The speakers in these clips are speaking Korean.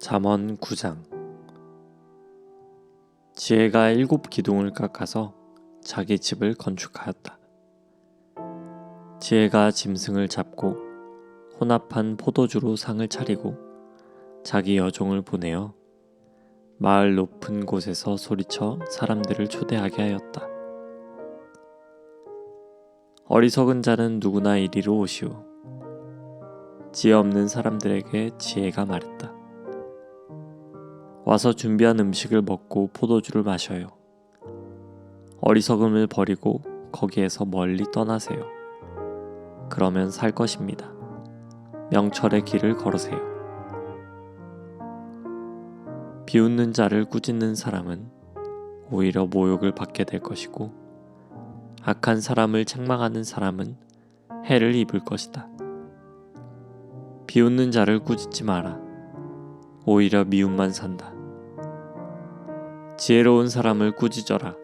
잠언 9장. 지혜가 7 기둥을 깎아서 자기 집을 건축하였다. 지혜가 짐승을 잡고 혼합한 포도주로 상을 차리고 자기 여종을 보내어 마을 높은 곳에서 소리쳐 사람들을 초대하게 하였다. 어리석은 자는 누구나 이리로 오시오. 지혜 없는 사람들에게 지혜가 말했다. 와서 준비한 음식을 먹고 포도주를 마셔요. 어리석음을 버리고 거기에서 멀리 떠나세요. 그러면 살 것입니다. 명철의 길을 걸으세요. 비웃는 자를 꾸짖는 사람은 오히려 모욕을 받게 될 것이고, 악한 사람을 책망하는 사람은 해를 입을 것이다. 비웃는 자를 꾸짖지 마라. 오히려 미움만 산다. 지혜로운 사람을 꾸짖어라.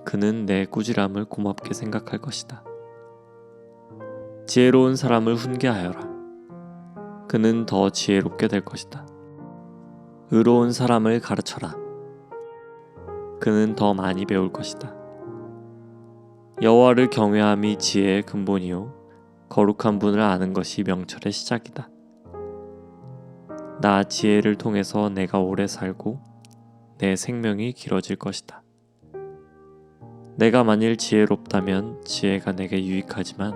그는 내 꾸지람을 고맙게 생각할 것이다. 지혜로운 사람을 훈계하여라. 그는 더 지혜롭게 될 것이다. 의로운 사람을 가르쳐라. 그는 더 많이 배울 것이다. 여호와를 경외함이 지혜의 근본이요 거룩한 분을 아는 것이 명철의 시작이다. 나 지혜를 통해서 내가 오래 살고 내 생명이 길어질 것이다. 내가 만일 지혜롭다면 지혜가 내게 유익하지만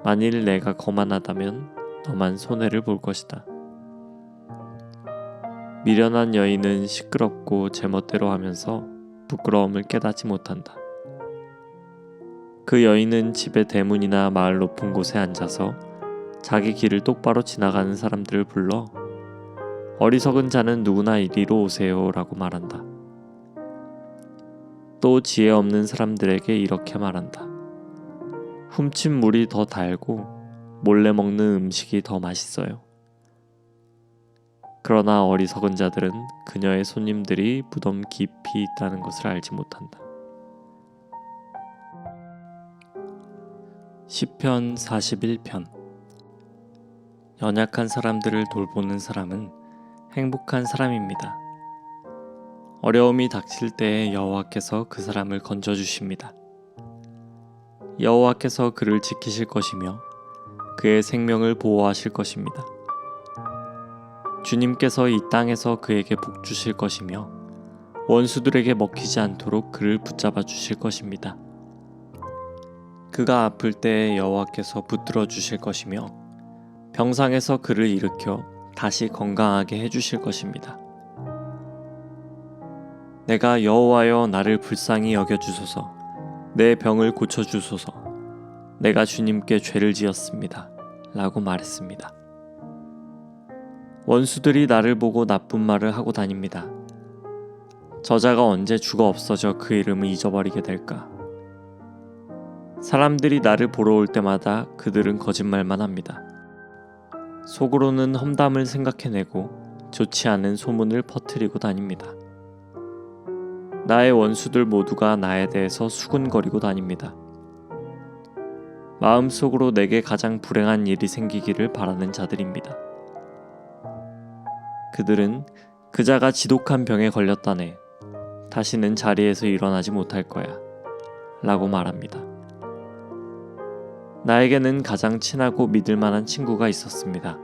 만일 내가 거만하다면 너만 손해를 볼 것이다. 미련한 여인은 시끄럽고 제멋대로 하면서 부끄러움을 깨닫지 못한다. 그 여인은 집의 대문이나 마을 높은 곳에 앉아서 자기 길을 똑바로 지나가는 사람들을 불러 어리석은 자는 누구나 이리로 오세요 라고 말한다. 또 지혜 없는 사람들에게 이렇게 말한다. 훔친 물이 더 달고 몰래 먹는 음식이 더 맛있어요. 그러나 어리석은 자들은 그녀의 손님들이 무덤 깊이 있다는 것을 알지 못한다. 시편 41편. 연약한 사람들을 돌보는 사람은 행복한 사람입니다. 어려움이 닥칠 때에 여호와께서 그 사람을 건져주십니다. 여호와께서 그를 지키실 것이며 그의 생명을 보호하실 것입니다. 주님께서 이 땅에서 그에게 복 주실 것이며 원수들에게 먹히지 않도록 그를 붙잡아 주실 것입니다. 그가 아플 때에 여호와께서 붙들어 주실 것이며 병상에서 그를 일으켜 다시 건강하게 해주실 것입니다. 내가 여호와여 나를 불쌍히 여겨주소서. 내 병을 고쳐주소서. 내가 주님께 죄를 지었습니다 라고 말했습니다. 원수들이 나를 보고 나쁜 말을 하고 다닙니다. 저자가 언제 죽어 없어져 그 이름을 잊어버리게 될까? 사람들이 나를 보러 올 때마다 그들은 거짓말만 합니다. 속으로는 험담을 생각해내고 좋지 않은 소문을 퍼뜨리고 다닙니다. 나의 원수들 모두가 나에 대해서 수군거리고 다닙니다. 마음속으로 내게 가장 불행한 일이 생기기를 바라는 자들입니다. 그들은 그자가 지독한 병에 걸렸다네. 다시는 자리에서 일어나지 못할 거야 라고 말합니다. 나에게는 가장 친하고 믿을 만한 친구가 있었습니다.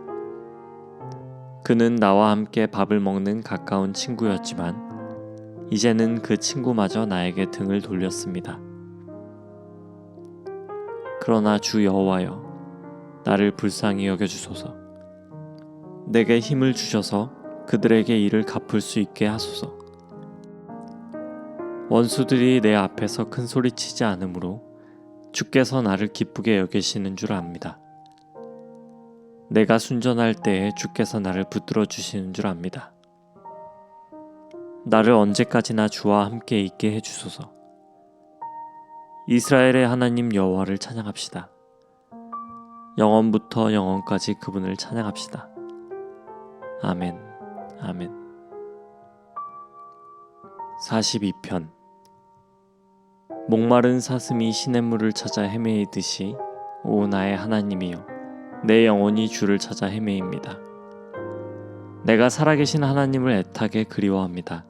그는 나와 함께 밥을 먹는 가까운 친구였지만 이제는 그 친구마저 나에게 등을 돌렸습니다. 그러나 주 여호와여, 나를 불쌍히 여겨주소서. 내게 힘을 주셔서 그들에게 이를 갚을 수 있게 하소서. 원수들이 내 앞에서 큰 소리치지 않으므로 주께서 나를 기쁘게 여기시는 줄 압니다. 내가 순전할 때에 주께서 나를 붙들어 주시는 줄 압니다. 나를 언제까지나 주와 함께 있게 해주소서. 이스라엘의 하나님 여호와를 찬양합시다. 영원부터 영원까지 그분을 찬양합시다. 아멘, 아멘. 42편. 목마른 사슴이 시냇물을 찾아 헤매이듯이 오 나의 하나님이여 내 영혼이 주를 찾아 헤매입니다. 내가 살아계신 하나님을 애타게 그리워합니다.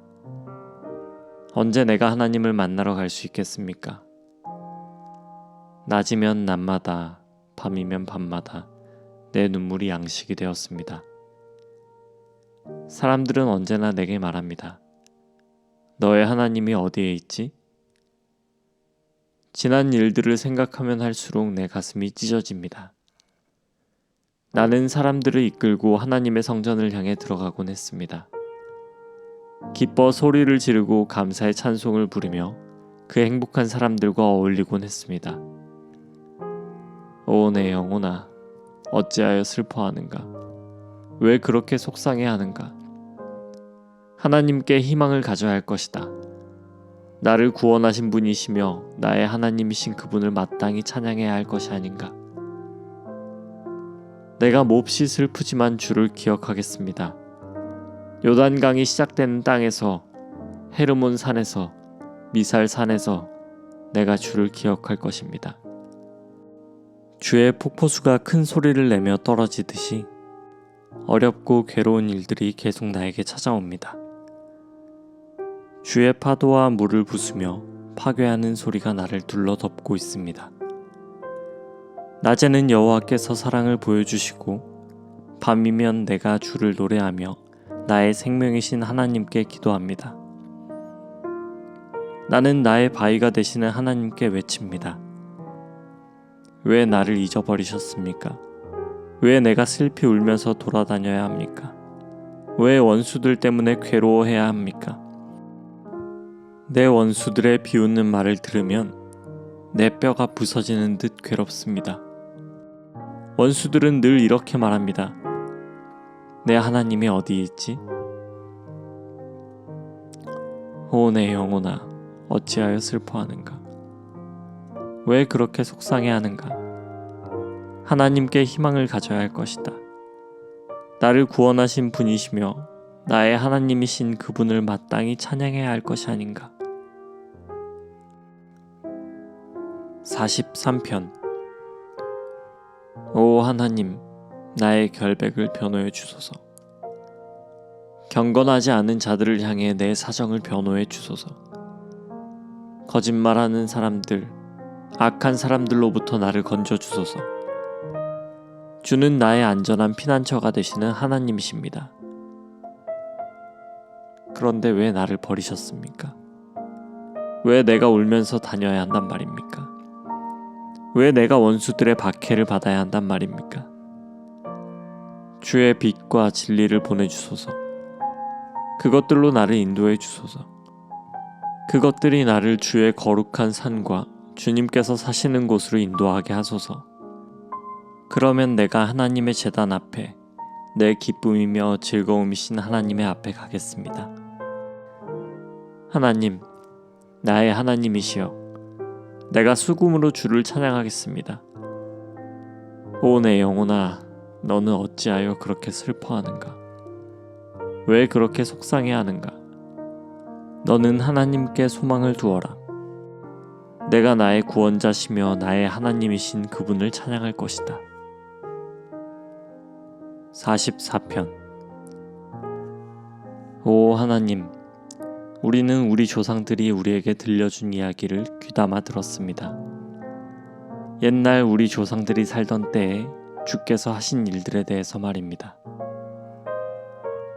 언제 내가 하나님을 만나러 갈 수 있겠습니까? 낮이면 낮마다, 밤이면 밤마다 내 눈물이 양식이 되었습니다. 사람들은 언제나 내게 말합니다. 너의 하나님이 어디에 있지? 지난 일들을 생각하면 할수록 내 가슴이 찢어집니다. 나는 사람들을 이끌고 하나님의 성전을 향해 들어가곤 했습니다. 기뻐 소리를 지르고 감사의 찬송을 부르며 그 행복한 사람들과 어울리곤 했습니다. 오, 내 영혼아, 어찌하여 슬퍼하는가? 왜 그렇게 속상해하는가? 하나님께 희망을 가져야 할 것이다. 나를 구원하신 분이시며 나의 하나님이신 그분을 마땅히 찬양해야 할 것이 아닌가? 내가 몹시 슬프지만 주를 기억하겠습니다. 요단강이 시작되는 땅에서, 헤르몬 산에서, 미살 산에서 내가 주를 기억할 것입니다. 주의 폭포수가 큰 소리를 내며 떨어지듯이 어렵고 괴로운 일들이 계속 나에게 찾아옵니다. 주의 파도와 물을 부수며 파괴하는 소리가 나를 둘러덮고 있습니다. 낮에는 여호와께서 사랑을 보여주시고 밤이면 내가 주를 노래하며 나의 생명이신 하나님께 기도합니다. 나는 나의 바위가 되시는 하나님께 외칩니다. 왜 나를 잊어버리셨습니까? 왜 내가 슬피 울면서 돌아다녀야 합니까? 왜 원수들 때문에 괴로워해야 합니까? 내 원수들의 비웃는 말을 들으면 내 뼈가 부서지는 듯 괴롭습니다. 원수들은 늘 이렇게 말합니다. 내 하나님이 어디 있지? 오, 내 영혼아, 어찌하여 슬퍼하는가? 왜 그렇게 속상해하는가? 하나님께 희망을 가져야 할 것이다. 나를 구원하신 분이시며 나의 하나님이신 그분을 마땅히 찬양해야 할 것이 아닌가? 43편. 오 하나님, 나의 결백을 변호해 주소서. 경건하지 않은 자들을 향해 내 사정을 변호해 주소서. 거짓말하는 사람들, 악한 사람들로부터 나를 건져 주소서. 주는 나의 안전한 피난처가 되시는 하나님이십니다. 그런데 왜 나를 버리셨습니까? 왜 내가 울면서 다녀야 한단 말입니까? 왜 내가 원수들의 박해를 받아야 한단 말입니까? 주의 빛과 진리를 보내주소서. 그것들로 나를 인도해 주소서. 그것들이 나를 주의 거룩한 산과 주님께서 사시는 곳으로 인도하게 하소서. 그러면 내가 하나님의 제단 앞에 내 기쁨이며 즐거움이신 하나님의 앞에 가겠습니다. 하나님, 나의 하나님이시여, 내가 수금으로 주를 찬양하겠습니다. 오 내 영혼아, 너는 어찌하여 그렇게 슬퍼하는가? 왜 그렇게 속상해하는가? 너는 하나님께 소망을 두어라. 내가 나의 구원자시며 나의 하나님이신 그분을 찬양할 것이다. 44편. 오 하나님, 우리는 우리 조상들이 우리에게 들려준 이야기를 귀담아 들었습니다. 옛날 우리 조상들이 살던 때에 주께서 하신 일들에 대해서 말입니다.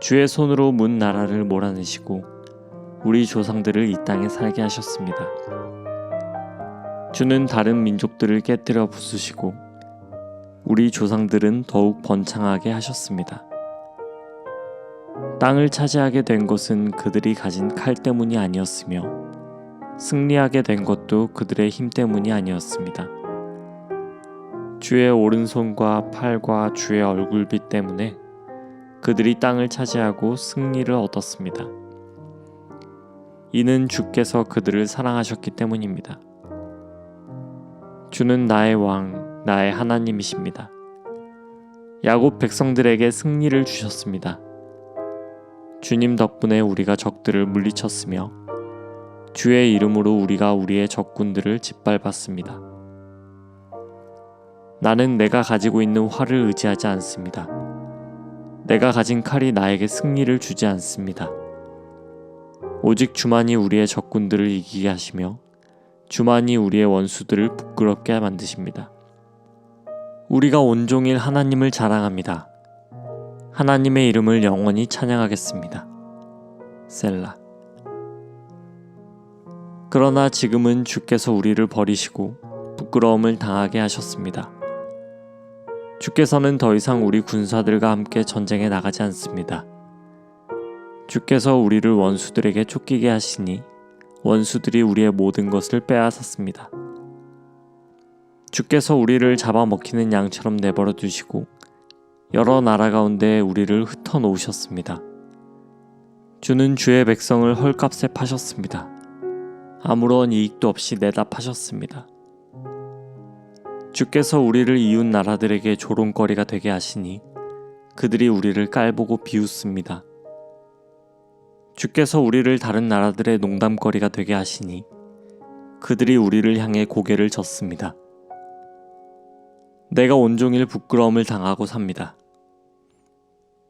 주의 손으로 문 나라를 몰아내시고 우리 조상들을 이 땅에 살게 하셨습니다. 주는 다른 민족들을 깨뜨려 부수시고 우리 조상들은 더욱 번창하게 하셨습니다. 땅을 차지하게 된 것은 그들이 가진 칼 때문이 아니었으며 승리하게 된 것도 그들의 힘 때문이 아니었습니다. 주의 오른손과 팔과 주의 얼굴빛 때문에 그들이 땅을 차지하고 승리를 얻었습니다. 이는 주께서 그들을 사랑하셨기 때문입니다. 주는 나의 왕, 나의 하나님이십니다. 야곱 백성들에게 승리를 주셨습니다. 주님 덕분에 우리가 적들을 물리쳤으며 주의 이름으로 우리가 우리의 적군들을 짓밟았습니다. 나는 내가 가지고 있는 활을 의지하지 않습니다. 내가 가진 칼이 나에게 승리를 주지 않습니다. 오직 주만이 우리의 적군들을 이기게 하시며 주만이 우리의 원수들을 부끄럽게 만드십니다. 우리가 온종일 하나님을 자랑합니다. 하나님의 이름을 영원히 찬양하겠습니다. 셀라. 그러나 지금은 주께서 우리를 버리시고 부끄러움을 당하게 하셨습니다. 주께서는 더 이상 우리 군사들과 함께 전쟁에 나가지 않습니다. 주께서 우리를 원수들에게 쫓기게 하시니 원수들이 우리의 모든 것을 빼앗았습니다. 주께서 우리를 잡아먹히는 양처럼 내버려 두시고 여러 나라 가운데 우리를 흩어놓으셨습니다. 주는 주의 백성을 헐값에 파셨습니다. 아무런 이익도 없이 내다 파셨습니다. 주께서 우리를 이웃 나라들에게 조롱거리가 되게 하시니 그들이 우리를 깔보고 비웃습니다. 주께서 우리를 다른 나라들의 농담거리가 되게 하시니 그들이 우리를 향해 고개를 젓습니다. 내가 온종일 부끄러움을 당하고 삽니다.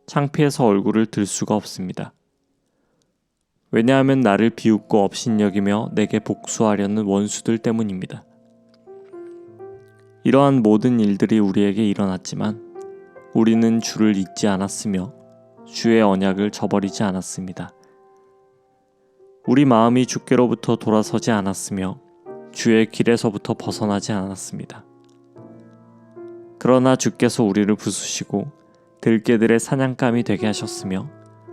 창피해서 얼굴을 들 수가 없습니다. 왜냐하면 나를 비웃고 업신여기며 내게 복수하려는 원수들 때문입니다. 이러한 모든 일들이 우리에게 일어났지만 우리는 주를 잊지 않았으며 주의 언약을 저버리지 않았습니다. 우리 마음이 주께로부터 돌아서지 않았으며 주의 길에서부터 벗어나지 않았습니다. 그러나 주께서 우리를 부수시고 들깨들의 사냥감이 되게 하셨으며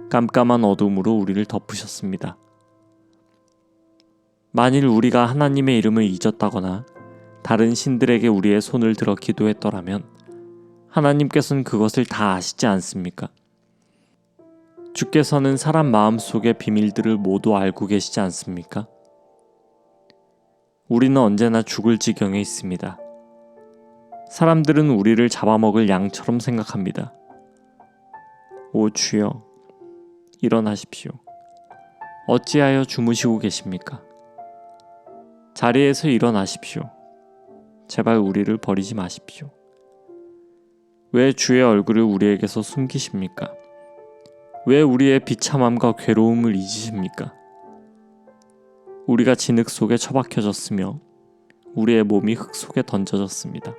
깜깜한 어둠으로 우리를 덮으셨습니다. 만일 우리가 하나님의 이름을 잊었다거나 다른 신들에게 우리의 손을 들어 기도했더라면 하나님께서는 그것을 다 아시지 않습니까? 주께서는 사람 마음속의 비밀들을 모두 알고 계시지 않습니까? 우리는 언제나 죽을 지경에 있습니다. 사람들은 우리를 잡아먹을 양처럼 생각합니다. 오 주여, 일어나십시오. 어찌하여 주무시고 계십니까? 자리에서 일어나십시오. 제발 우리를 버리지 마십시오. 왜 주의 얼굴을 우리에게서 숨기십니까? 왜 우리의 비참함과 괴로움을 잊으십니까? 우리가 진흙 속에 처박혀졌으며 우리의 몸이 흙 속에 던져졌습니다.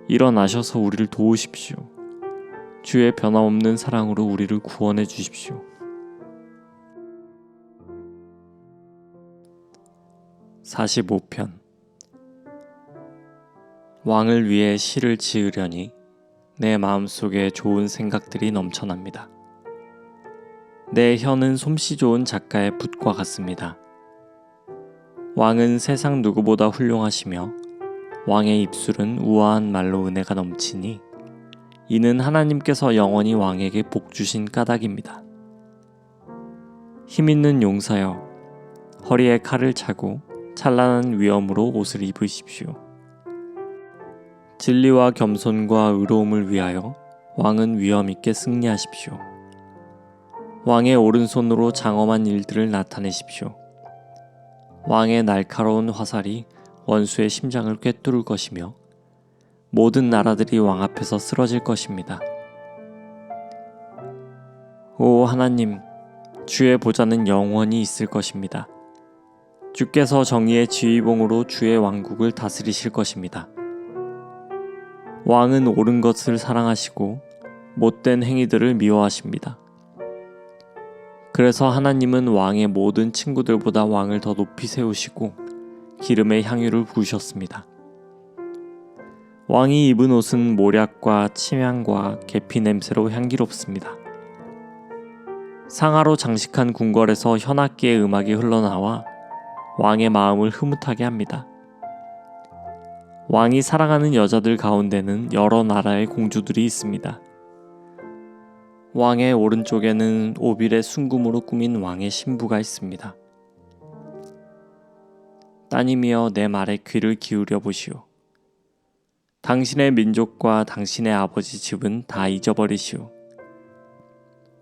일어나셔서 우리를 도우십시오. 주의 변함없는 사랑으로 우리를 구원해 주십시오. 45편. 왕을 위해 시를 지으려니 내 마음속에 좋은 생각들이 넘쳐납니다. 내 혀는 솜씨 좋은 작가의 붓과 같습니다. 왕은 세상 누구보다 훌륭하시며 왕의 입술은 우아한 말로 은혜가 넘치니 이는 하나님께서 영원히 왕에게 복 주신 까닭입니다. 힘있는 용사여, 허리에 칼을 차고 찬란한 위엄으로 옷을 입으십시오. 진리와 겸손과 의로움을 위하여 왕은 위엄있게 승리하십시오. 왕의 오른손으로 장엄한 일들을 나타내십시오. 왕의 날카로운 화살이 원수의 심장을 꿰뚫을 것이며 모든 나라들이 왕 앞에서 쓰러질 것입니다. 오 하나님, 주의 보좌는 영원히 있을 것입니다. 주께서 정의의 지휘봉으로 주의 왕국을 다스리실 것입니다. 왕은 옳은 것을 사랑하시고 못된 행위들을 미워하십니다. 그래서 하나님은 왕의 모든 친구들보다 왕을 더 높이 세우시고 기름의 향유를 부으셨습니다. 왕이 입은 옷은 모략과 침향과 계피 냄새로 향기롭습니다. 상아로 장식한 궁궐에서 현악기의 음악이 흘러나와 왕의 마음을 흐뭇하게 합니다. 왕이 사랑하는 여자들 가운데는 여러 나라의 공주들이 있습니다. 왕의 오른쪽에는 오빌의 순금으로 꾸민 왕의 신부가 있습니다. 따님이여, 내 말에 귀를 기울여 보시오. 당신의 민족과 당신의 아버지 집은 다 잊어버리시오.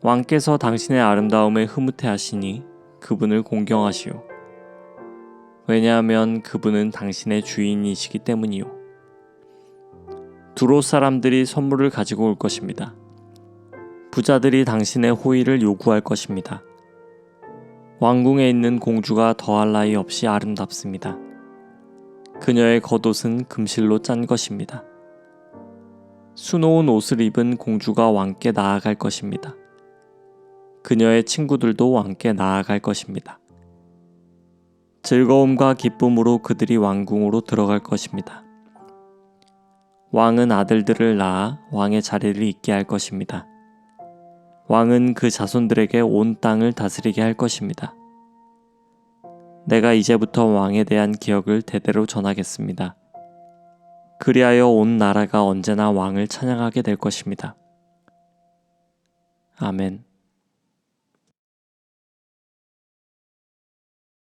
왕께서 당신의 아름다움에 흐뭇해 하시니 그분을 공경하시오. 왜냐하면 그분은 당신의 주인이시기 때문이요. 두로 사람들이 선물을 가지고 올 것입니다. 부자들이 당신의 호의를 요구할 것입니다. 왕궁에 있는 공주가 더할 나위 없이 아름답습니다. 그녀의 겉옷은 금실로 짠 것입니다. 수놓은 옷을 입은 공주가 왕께 나아갈 것입니다. 그녀의 친구들도 왕께 나아갈 것입니다. 즐거움과 기쁨으로 그들이 왕궁으로 들어갈 것입니다. 왕은 아들들을 낳아 왕의 자리를 잇게 할 것입니다. 왕은 그 자손들에게 온 땅을 다스리게 할 것입니다. 내가 이제부터 왕에 대한 기억을 대대로 전하겠습니다. 그리하여 온 나라가 언제나 왕을 찬양하게 될 것입니다. 아멘.